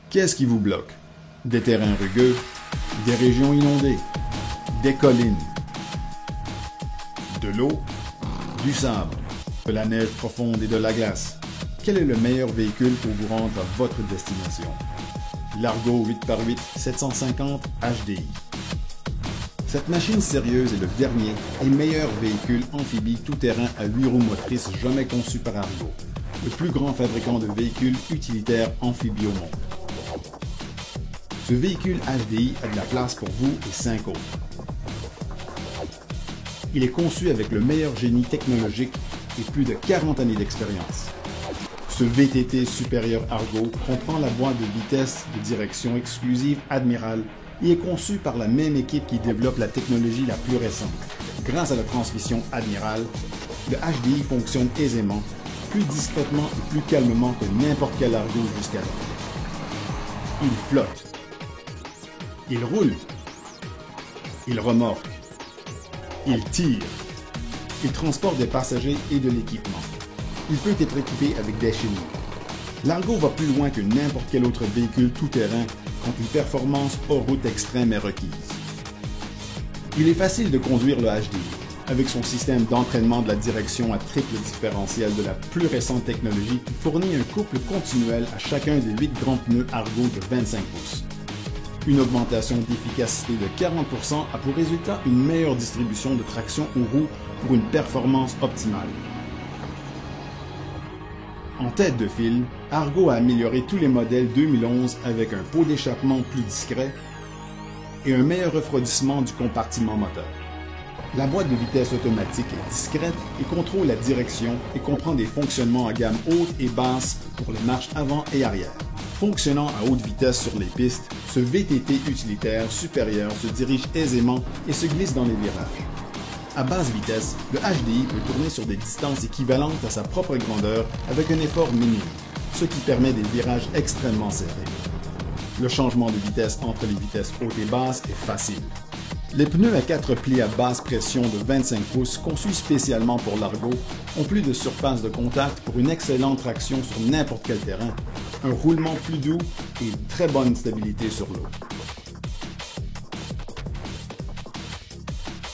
Qu'est-ce qui vous bloque? Des terrains rugueux, des régions inondées, des collines, de l'eau, du sable, de la neige profonde et de la glace. Quel est le meilleur véhicule pour vous rendre à votre destination? L'Argo 8x8 750 HDI. Cette machine sérieuse est le dernier et meilleur véhicule amphibie tout-terrain à 8 roues motrices jamais conçu par Argo, le plus grand fabricant de véhicules utilitaires amphibies au monde. Ce véhicule HDI a de la place pour vous et 5 autres. Il est conçu avec le meilleur génie technologique et plus de 40 années d'expérience. Ce VTT supérieur Argo comprend la boîte de vitesse de direction exclusive Admiral et est conçu par la même équipe qui développe la technologie la plus récente. Grâce à la transmission Admiral, le HDI fonctionne aisément, plus discrètement et plus calmement que n'importe quel Argo jusqu'alors. Il flotte. Il roule. Il remorque. Il tire. Il transporte des passagers et de l'équipement. Il peut être équipé avec des chenilles. L'Argo va plus loin que n'importe quel autre véhicule tout-terrain quand une performance hors route extrême est requise. Il est facile de conduire le HDI, avec son système d'entraînement de la direction à triple différentiel de la plus récente technologie qui fournit un couple continuel à chacun des 8 grands pneus Argo de 25 pouces. Une augmentation d'efficacité de 40% a pour résultat une meilleure distribution de traction aux roues pour une performance optimale. En tête de file, Argo a amélioré tous les modèles 2011 avec un pot d'échappement plus discret et un meilleur refroidissement du compartiment moteur. La boîte de vitesse automatique est discrète et contrôle la direction et comprend des fonctionnements à gamme haute et basse pour les marches avant et arrière. Fonctionnant à haute vitesse sur les pistes, ce VTT utilitaire supérieur se dirige aisément et se glisse dans les virages. À basse vitesse, le HDI peut tourner sur des distances équivalentes à sa propre grandeur avec un effort minime, ce qui permet des virages extrêmement serrés. Le changement de vitesse entre les vitesses hautes et basses est facile. Les pneus à 4 plis à basse pression de 25 pouces conçus spécialement pour l'Argo ont plus de surface de contact pour une excellente traction sur n'importe quel terrain, un roulement plus doux et une très bonne stabilité sur l'eau.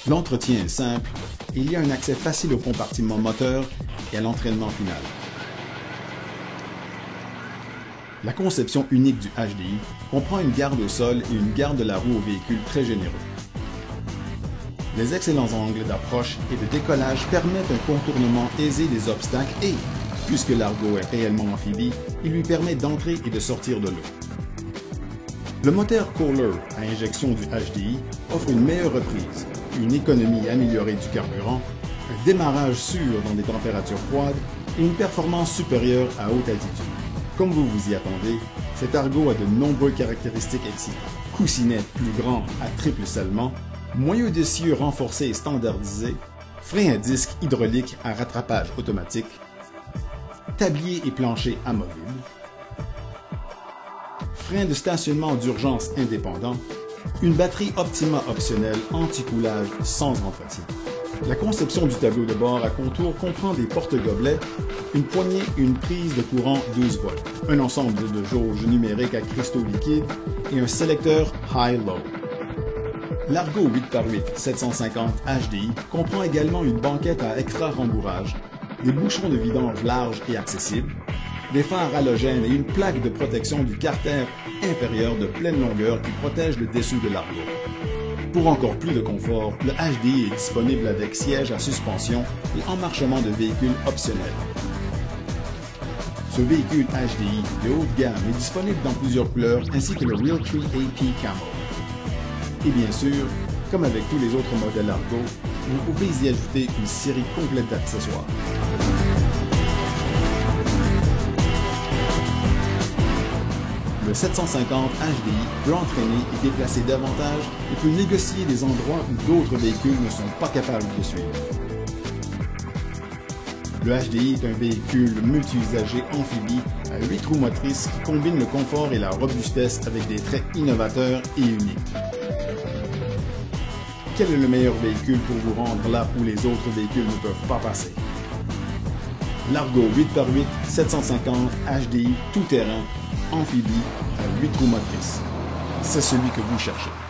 L'entretien est simple et il y a un accès facile au compartiment moteur et à l'entraînement final. La conception unique du HDI comprend une garde au sol et une garde de la roue au véhicule très généreux. Les excellents angles d'approche et de décollage permettent un contournement aisé des obstacles et, puisque l'Argo est réellement amphibie, il lui permet d'entrer et de sortir de l'eau. Le moteur Kohler à injection du HDI offre une meilleure reprise, une économie améliorée du carburant, un démarrage sûr dans des températures froides et une performance supérieure à haute altitude. Comme vous vous y attendez, cet Argo a de nombreuses caractéristiques excitantes. Coussinet plus grand à triple scellement, moyeu d'essieu renforcé et standardisé, frein à disque hydraulique à rattrapage automatique, tablier et plancher amovibles, frein de stationnement d'urgence indépendant, une batterie Optima optionnelle anti-coulage sans entretien. La conception du tableau de bord à contour comprend des porte-gobelets, une poignée et une prise de courant 12 volts, un ensemble de jauges numériques à cristaux liquides et un sélecteur high-low. L'Argo 8x8 750 HDI comprend également une banquette à extra-rembourrage, des bouchons de vidange larges et accessibles, des phares halogènes et une plaque de protection du carter inférieur de pleine longueur qui protège le dessous de l'Argo. Pour encore plus de confort, le HDI est disponible avec siège à suspension et emmarchement de véhicule optionnel. Ce véhicule HDI de haute gamme est disponible dans plusieurs couleurs ainsi que le Realtree AP Camo. Et bien sûr, comme avec tous les autres modèles Argo, vous pouvez y ajouter une série complète d'accessoires. Le 750 HDI peut entraîner et déplacer davantage et peut négocier des endroits où d'autres véhicules ne sont pas capables de suivre. Le HDI est un véhicule multi-usager amphibie à 8 roues motrices qui combine le confort et la robustesse avec des traits innovateurs et uniques. Quel est le meilleur véhicule pour vous rendre là où les autres véhicules ne peuvent pas passer? L'Argo 8x8 750 HDI tout-terrain amphibie à 8 roues motrices. C'est celui que vous cherchez.